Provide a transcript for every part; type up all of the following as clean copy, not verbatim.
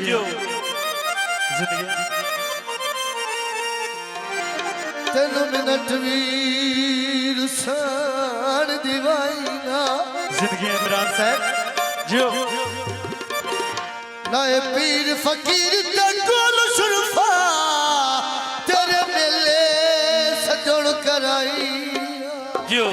क्यों जिंदगी तेन मिनट वीर सान दीवाना जिंदगी इमरान साहब जो लाए पीर फकीर तकोल सुरफा तेरे मेले सजण कराई जो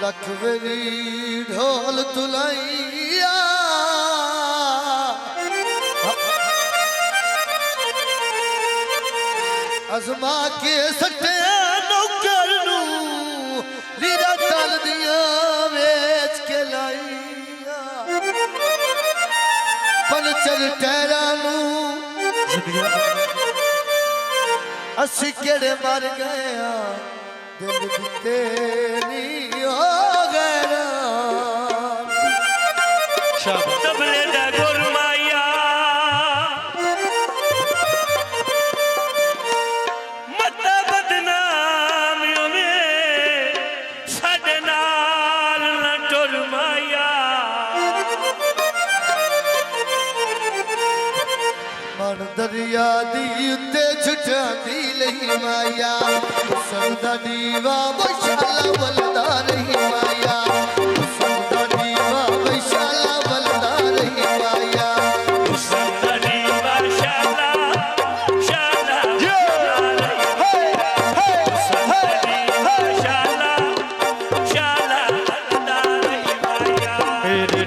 लख वेरी ढोल तुलाइया अजमा के सटे नौकर नू लीरा तल दिया वेच के लाइया पंचर टैरा नू असी केड़े मर गया दिल दिते नहीं हो गया तबले दा गुरमाया मत बदनाम में साडे नाल न टुरमाया मन दरिया दी उत्ते छुटांदी लही माया संदा दीवा बशाला बलदा रही माया संदा दीवा बशाला बलदा रही माया संदा दीवा शाला शाला संदा दीवा शाला शाला बलदा रही माया मेरे